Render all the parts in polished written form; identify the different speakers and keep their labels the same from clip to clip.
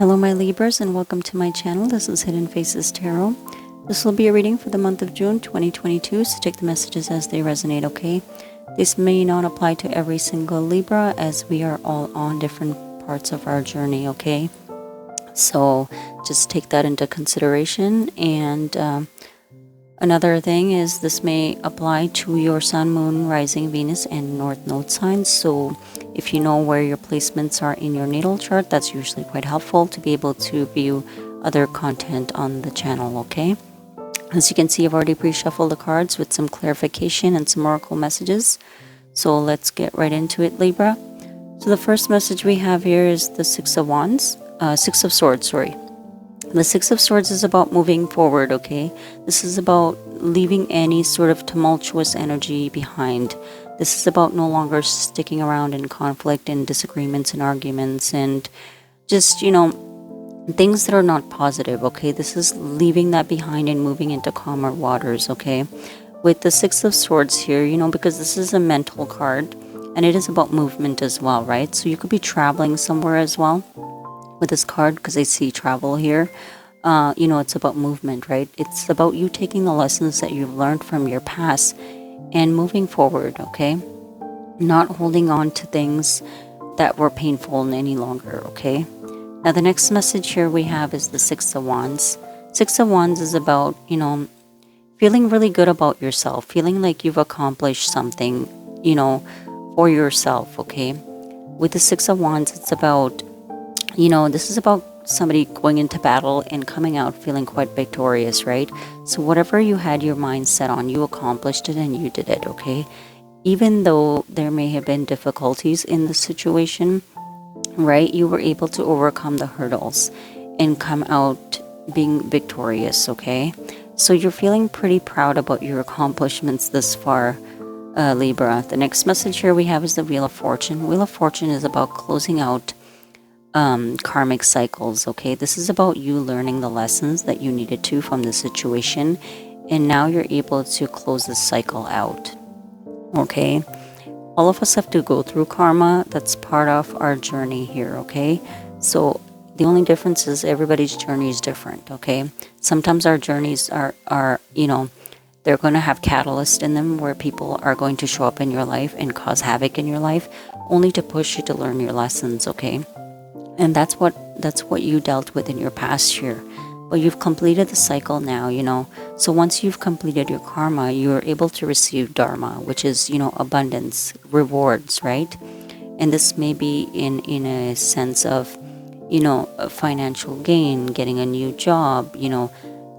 Speaker 1: Hello my Libras and welcome to my channel. This is Hidden Faces Tarot. This will be a reading for the month of June 2022, so take the messages as they resonate, okay? This may not apply to every single Libra as we are all on different parts of our journey, okay? So just take that into consideration. And another thing is this may apply to your Sun, Moon, Rising, Venus, and North Node signs. So if you know where your placements are in your natal chart, that's usually quite helpful to be able to view other content on the channel, okay? As you can see, I've already pre-shuffled the cards with some clarification and some oracle messages. So let's get right into it, Libra. So the first message we have here is the Six of Swords, sorry. The Six of Swords is about moving forward, okay? This is about leaving any sort of tumultuous energy behind. This is about no longer sticking around in conflict and disagreements and arguments and just, things that are not positive, okay? This is leaving that behind and moving into calmer waters, okay? With the Six of Swords here, because this is a mental card and it is about movement as well, right? So you could be traveling somewhere as well with this card because I see travel here. It's about movement, right? It's about you taking the lessons that you've learned from your past and moving forward, okay? Not holding on to things that were painful any longer, okay? Now the next message here we have is the Six of Wands. Six of Wands is about, feeling really good about yourself, feeling like you've accomplished something, for yourself, okay? With the Six of Wands, it's about, this is about somebody going into battle and coming out feeling quite victorious, right? So whatever you had your mind set on, you accomplished it and you did it, okay? Even though there may have been difficulties in the situation, right? You were able to overcome the hurdles and come out being victorious, okay? So you're feeling pretty proud about your accomplishments this far, Libra. The next message here we have is the Wheel of Fortune. Wheel of Fortune is about closing out karmic cycles, okay? This is about you learning the lessons that you needed to from the situation, and now you're able to close this cycle out, okay? All of us have to go through karma. That's part of our journey here, okay? So the only difference is everybody's journey is different, okay? Sometimes our journeys are they're going to have catalysts in them where people are going to show up in your life and cause havoc in your life only to push you to learn your lessons, okay? And that's what you dealt with in your past year. But you've completed the cycle now, So once you've completed your karma, you're able to receive dharma, which is, abundance, rewards, right? And this may be in a sense of, a financial gain, getting a new job,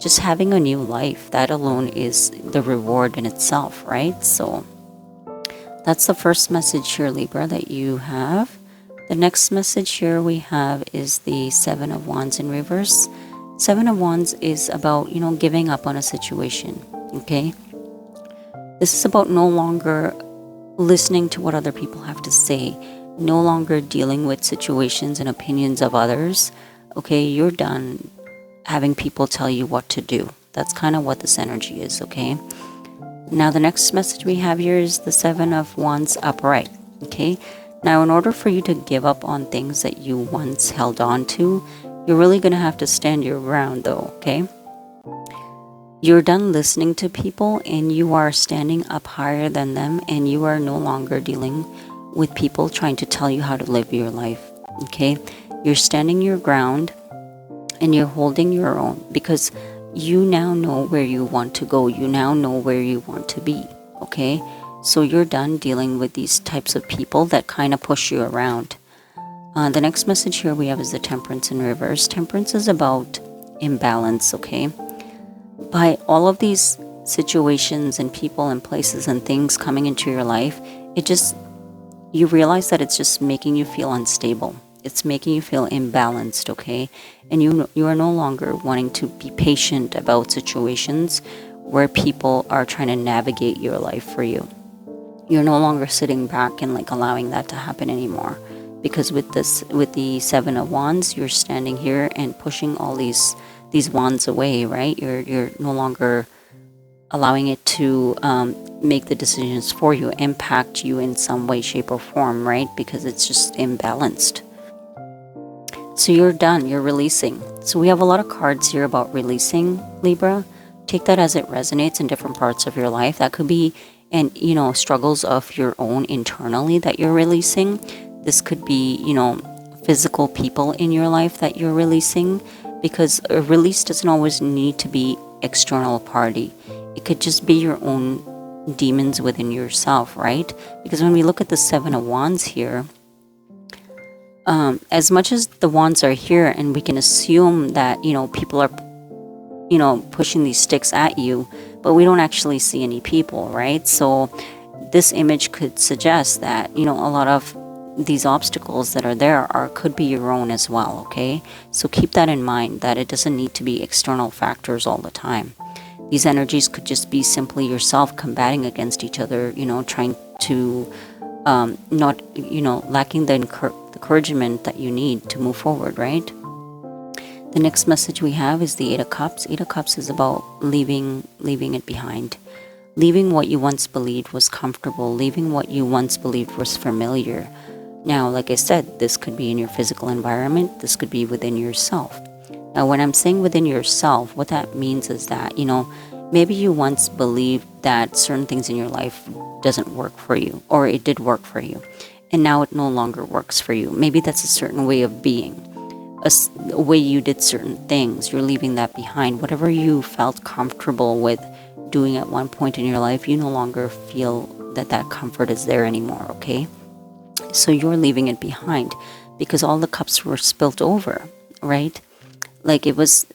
Speaker 1: just having a new life. That alone is the reward in itself, right? So that's the first message here, Libra, that you have. The next message here we have is the Seven of Wands in reverse. Seven of Wands is about, giving up on a situation, okay? This is about no longer listening to what other people have to say, no longer dealing with situations and opinions of others, okay? You're done having people tell you what to do. That's kind of what this energy is, okay? Now the next message we have here is the Seven of Wands upright, okay? Now, in order for you to give up on things that you once held on to, you're really going to have to stand your ground though, okay? You're done listening to people and you are standing up higher than them, and you are no longer dealing with people trying to tell you how to live your life, okay? You're standing your ground and you're holding your own because you now know where you want to go. You now know where you want to be, okay? So you're done dealing with these types of people that kind of push you around. The next message here we have is the Temperance in reverse. Temperance is about imbalance, okay? By all of these situations and people and places and things coming into your life, you realize that it's just making you feel unstable. It's making you feel imbalanced, okay? And you are no longer wanting to be patient about situations where people are trying to navigate your life for you. You're no longer sitting back and allowing that to happen anymore, because with the Seven of Wands, you're standing here and pushing all these wands away, right? You're no longer allowing it to make the decisions for you, impact you in some way, shape, or form, right? Because it's just imbalanced. So you're done, you're releasing. So we have a lot of cards here about releasing, Libra. Take that as it resonates in different parts of your life. That could be, and struggles of your own internally that you're releasing. This could be, physical people in your life that you're releasing, because a release doesn't always need to be external party. It could just be your own demons within yourself, right? Because when we look at the Seven of Wands here, as much as the wands are here and we can assume that people are pushing these sticks at you, but we don't actually see any people, right? So this image could suggest that a lot of these obstacles that are there could be your own as well. Okay, so keep that in mind, that it doesn't need to be external factors all the time. These energies could just be simply yourself combating against each other, trying to not lacking the encouragement that you need to move forward, right? The next message we have is the Eight of Cups. Eight of Cups is about leaving it behind. Leaving what you once believed was comfortable, leaving what you once believed was familiar. Now, like I said, this could be in your physical environment, this could be within yourself. Now, when I'm saying within yourself, what that means is that, maybe you once believed that certain things in your life doesn't work for you, or it did work for you, and now it no longer works for you. Maybe that's a certain way of being, a way you did certain things. You're leaving that behind. Whatever you felt comfortable with doing at one point in your life, you no longer feel that comfort is there anymore, okay? So you're leaving it behind because all the cups were spilt over, right? Like it was,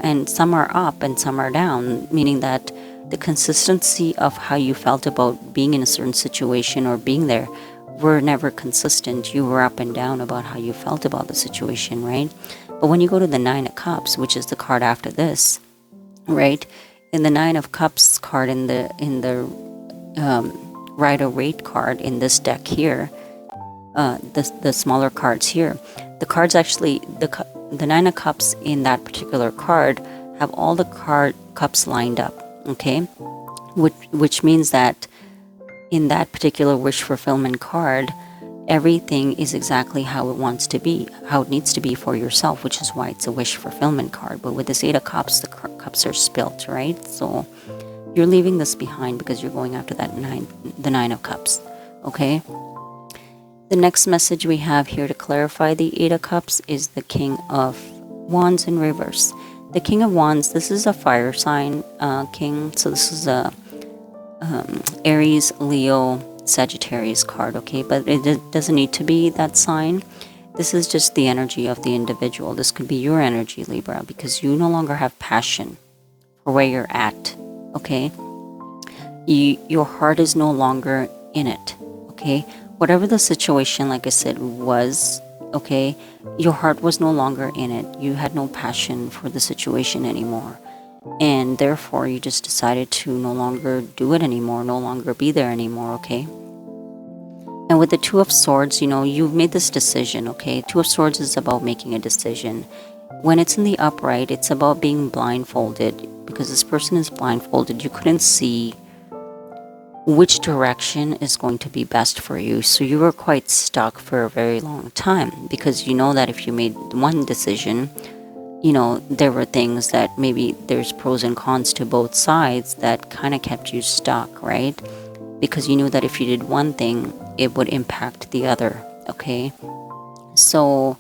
Speaker 1: and some are up and some are down, meaning that the consistency of how you felt about being in a certain situation or being there were never consistent. You were up and down about how you felt about the situation, right? But when you go to the Nine of Cups, which is the card after this, right? In the Nine of Cups card, in the Rider-Waite card in this deck here, the smaller cards here, the cards actually, the Nine of Cups in that particular card have all the cups lined up, okay? Which means that in that particular wish fulfillment card, everything is exactly how it wants to be, how it needs to be for yourself, which is why it's a wish fulfillment card. But with this Eight of Cups, the cups are spilt, right? So you're leaving this behind because you're going after that the Nine of Cups, okay? The next message we have here to clarify the Eight of Cups is the King of Wands in reverse. The King of Wands, this is a fire sign king, so this is a Aries, Leo, Sagittarius card, okay? But it doesn't need to be that sign. This is just the energy of the individual. This could be your energy, Libra, because you no longer have passion for where you're at, okay? Your heart is no longer in it, okay? Whatever the situation, like I said, was, okay, your heart was no longer in it. You had no passion for the situation anymore. And therefore, you just decided to no longer do it anymore, no longer be there anymore, okay? And with the Two of Swords, you've made this decision, okay? Two of Swords is about making a decision. When it's in the upright, it's about being blindfolded, because this person is blindfolded. You couldn't see which direction is going to be best for you. So you were quite stuck for a very long time, because you know that if you made one decision, there were things that maybe there's pros and cons to both sides that kind of kept you stuck, right? Because you knew that if you did one thing, it would impact the other, okay? So,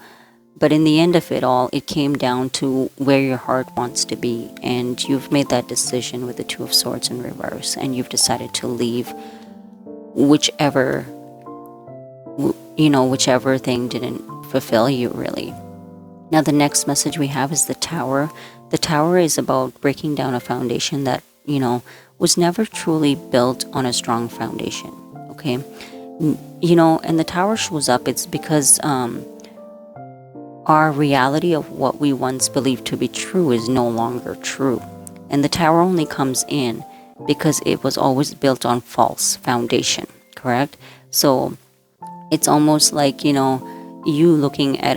Speaker 1: but in the end of it all, it came down to where your heart wants to be. And you've made that decision with the Two of Swords in reverse. And you've decided to leave whichever thing didn't fulfill you, really. Now, the next message we have is the Tower. The Tower is about breaking down a foundation that, was never truly built on a strong foundation, okay? And the Tower shows up, it's because our reality of what we once believed to be true is no longer true. And the Tower only comes in because it was always built on false foundation, correct? So it's almost like, you looking at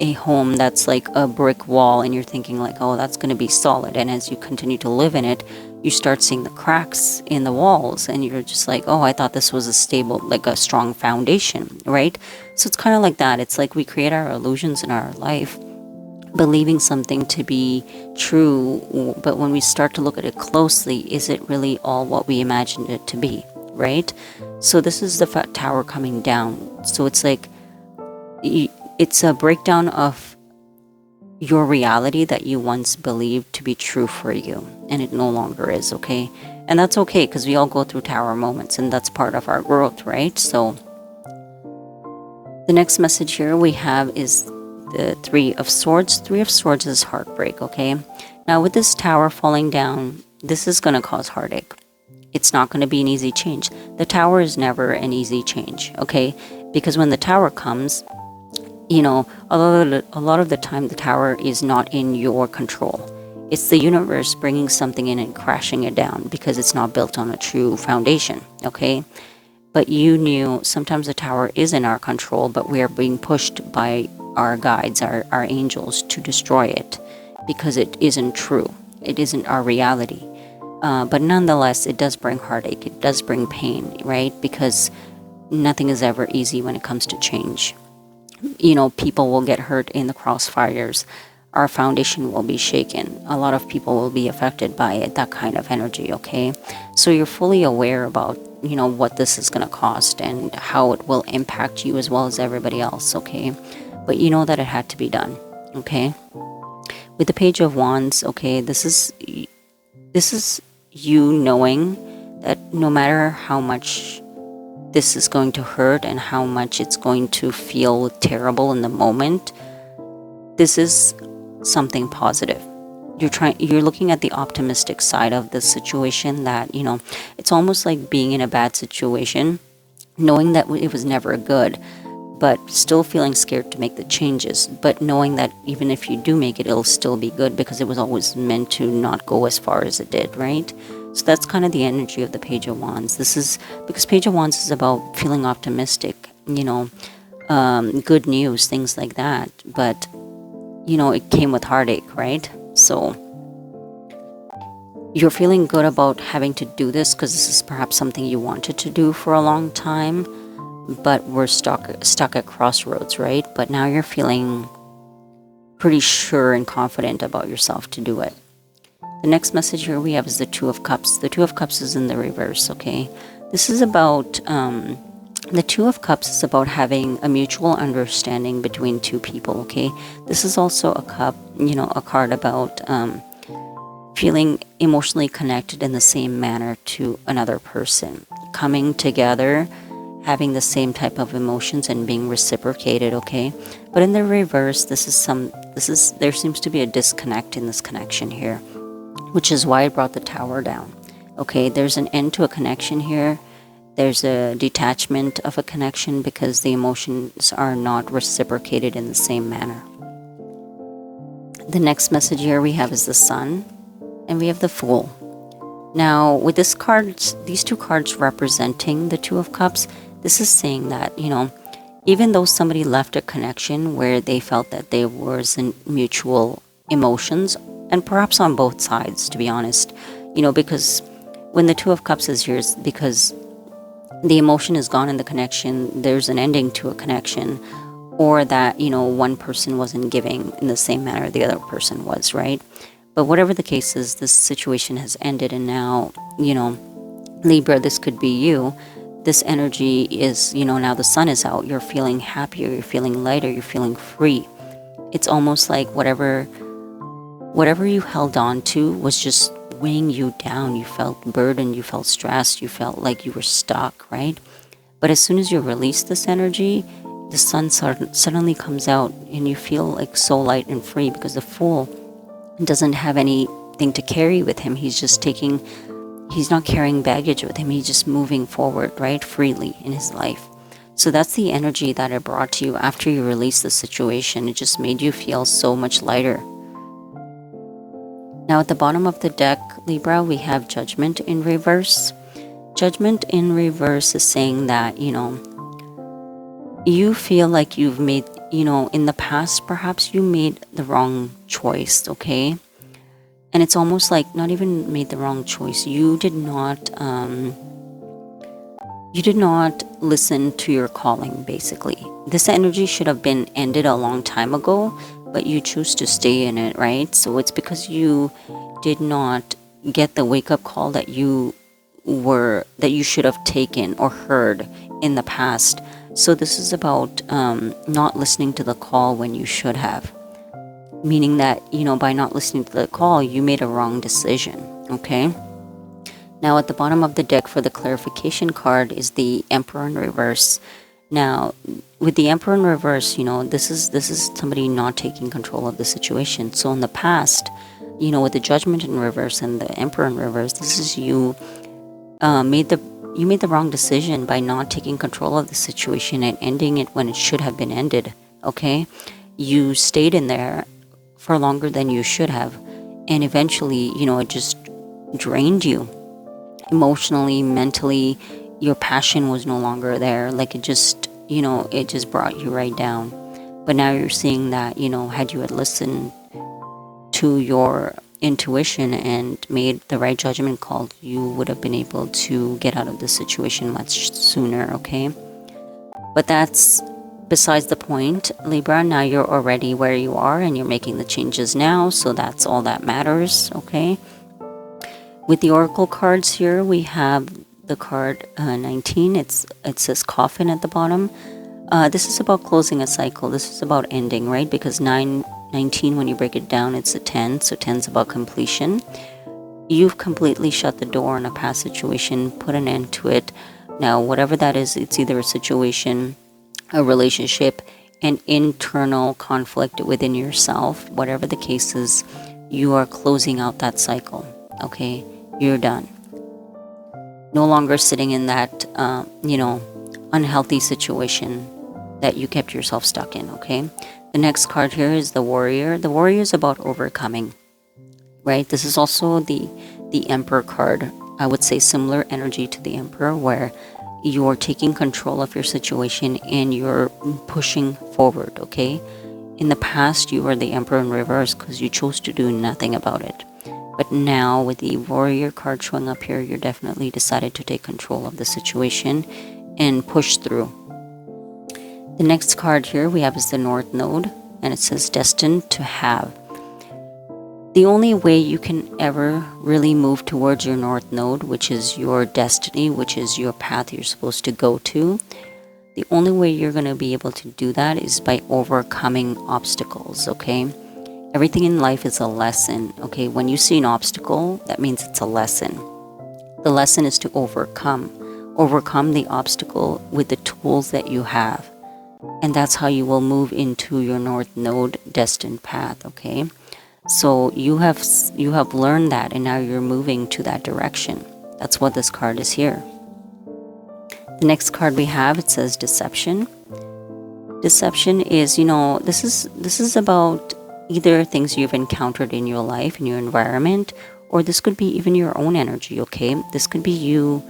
Speaker 1: a home that's like a brick wall, and you're thinking like, oh, that's going to be solid. And as you continue to live in it, you start seeing the cracks in the walls, and you're just like, oh, I thought this was a stable, like a strong foundation, right? So it's kind of like that. It's like we create our illusions in our life, believing something to be true, but when we start to look at it closely, is it really all what we imagined it to be, right? So this is the tower coming down. So it's like, it's a breakdown of your reality that you once believed to be true for you, and it no longer is, okay? And that's okay, because we all go through tower moments, and that's part of our growth, right? So the next message here we have is the Three of Swords. Three of Swords is heartbreak, okay? Now with this tower falling down, this is going to cause heartache. It's not going to be an easy change. The tower is never an easy change, okay? Because when the tower comes, you know, a lot of the time the tower is not in your control. It's the universe bringing something in and crashing it down because it's not built on a true foundation, okay? But you knew sometimes the tower is in our control, but we are being pushed by our guides, our angels, to destroy it because it isn't true. It isn't our reality. But nonetheless, it does bring heartache. It does bring pain, right? Because nothing is ever easy when it comes to change. You know, people will get hurt in the crossfires. Our foundation will be shaken. A lot of people will be affected by it, that kind of energy, okay? So you're fully aware about, you know, what this is going to cost and how it will impact you as well as everybody else, okay? But you know that it had to be done, okay? With the Page of Wands, okay, this is you knowing that no matter how much this is going to hurt and how much it's going to feel terrible in the moment, this is something positive. You're looking at the optimistic side of the situation, that, you know, it's almost like being in a bad situation, knowing that it was never good, but still feeling scared to make the changes, but knowing that even if you do make it, it'll still be good because it was always meant to not go as far as it did, right? So that's kind of the energy of the Page of Wands. This is because Page of Wands is about feeling optimistic, you know, good news, things like that. But, you know, it came with heartache, right? So you're feeling good about having to do this because this is perhaps something you wanted to do for a long time, but we're stuck at crossroads, right? But now you're feeling pretty sure and confident about yourself to do it. The next message here we have is the Two of Cups. The Two of Cups is in the reverse, okay? This is about, the Two of Cups is about having a mutual understanding between two people, okay? This is also a cup, you know, a card about feeling emotionally connected in the same manner to another person. Coming together, having the same type of emotions and being reciprocated, okay? But in the reverse, there seems to be a disconnect in this connection here, which is why I brought the tower down. Okay, there's an end to a connection here. There's a detachment of a connection because the emotions are not reciprocated in the same manner. The next message here we have is the Sun, and we have the Fool. Now, with this card, these two cards representing the Two of Cups, this is saying that, you know, even though somebody left a connection where they felt that there wasn't mutual emotions, and perhaps on both sides, to be honest, you know, because when the Two of Cups is yours, because the emotion is gone in the connection, there's an ending to a connection, or that, you know, one person wasn't giving in the same manner the other person was, right? But whatever the case is, this situation has ended, and now, you know, Libra, this could be you. This energy is, you know, now the sun is out, you're feeling happier, you're feeling lighter, you're feeling free. It's almost like whatever you held on to was just weighing you down. You felt burdened, you felt stressed, you felt like you were stuck, right? But as soon as you release this energy, the sun suddenly comes out and you feel like so light and free, because the Fool doesn't have anything to carry with him. He's not carrying baggage with him. He's just moving forward, right, freely in his life. So that's the energy that I brought to you after you released the situation. It just made you feel so much lighter. Now at the bottom of the deck, Libra, we have Judgment in reverse. Judgment in reverse is saying that, you know, you feel like you've made, you know, in the past, perhaps you made the wrong choice, okay? And it's almost like not even made the wrong choice. You did not listen to your calling, basically. This energy should have been ended a long time ago, but you choose to stay in it, right? So it's because you did not get the wake-up call that you should have taken or heard in the past. So this is about not listening to the call when you should have. Meaning that, by not listening to the call, you made a wrong decision, okay? Now at the bottom of the deck for the clarification card is the Emperor in reverse. Now, with the Emperor in reverse, this is somebody not taking control of the situation. So in the past, with the Judgment in reverse and the Emperor in reverse, this is you made the wrong decision by not taking control of the situation and ending it when it should have been ended, okay? You stayed in there for longer than you should have, and eventually, it just drained you. Emotionally, mentally, your passion was no longer there. Like it just brought you right down. But now you're seeing that, had you had listened to your intuition and made the right judgment call, you would have been able to get out of the situation much sooner, okay? But that's besides the point, Libra. Now you're already where you are and you're making the changes now, so that's all that matters, okay? With the Oracle cards here, we have the card 19. It says coffin at the bottom. This is about closing a cycle. This is about ending, right? Because 19, when you break it down, it's a 10. So 10 is about completion. You've completely shut the door on a past situation, put an end to it. Now, whatever that is, it's either a situation, a relationship, an internal conflict within yourself. Whatever the case is, you are closing out that cycle, okay? You're done. No longer sitting in that, unhealthy situation that you kept yourself stuck in, okay? The next card here is the Warrior. The Warrior is about overcoming, right? This is also the Emperor card. I would say similar energy to the Emperor, where you're taking control of your situation and you're pushing forward, okay? In the past, you were the Emperor in reverse because you chose to do nothing about it. But now with the Warrior card showing up here, you're definitely decided to take control of the situation and push through. The next card here we have is the North Node, and it says destined to have. The only way you can ever really move towards your North Node, which is your destiny, which is your path you're supposed to go to, the only way you're going to be able to do that is by overcoming obstacles, okay? Everything in life is a lesson, okay? When you see an obstacle, that means it's a lesson. The lesson is to overcome the obstacle with the tools that you have. And that's how you will move into your North Node destined path, okay? So you have learned that, and now you're moving to that direction. That's what this card is here. The next card we have, it says deception. Deception is, this is about either things you've encountered in your life, in your environment, or this could be even your own energy, okay? This could be you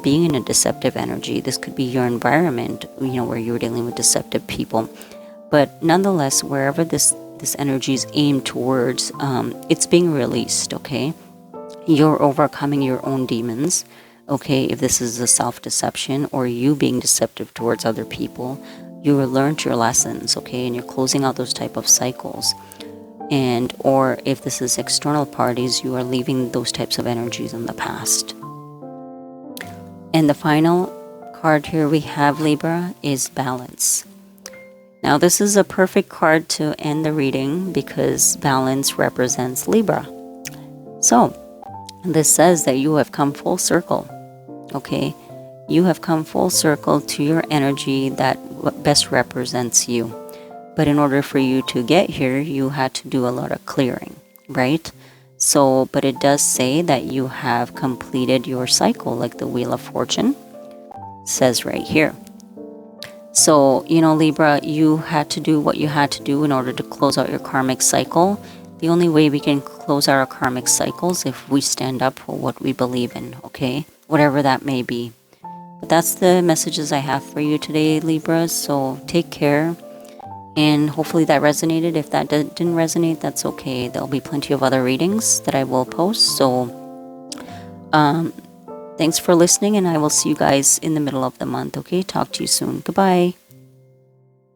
Speaker 1: being in a deceptive energy. This could be your environment, where you're dealing with deceptive people. But nonetheless, wherever this energy is aimed towards, it's being released, okay? You're overcoming your own demons, okay? If this is a self-deception or you being deceptive towards other people, you will learn your lessons, okay? And you're closing out those type of cycles. And or if this is external parties, you are leaving those types of energies in the past. And the final card here we have, Libra, is balance. Now this is a perfect card to end the reading because balance represents Libra. So this says that you have come full circle, okay? You have come full circle to your energy that best represents you. But in order for you to get here, you had to do a lot of clearing, right? So, but it does say that you have completed your cycle, like the Wheel of Fortune says right here. So, Libra, you had to do what you had to do in order to close out your karmic cycle. The only way we can close our karmic cycles if we stand up for what we believe in, okay? Whatever that may be. But that's the messages I have for you today, Libra. So take care. And hopefully that resonated. If that didn't resonate, that's okay. There'll be plenty of other readings that I will post. So thanks for listening, and I will see you guys in the middle of the month. Okay, talk to you soon. Goodbye.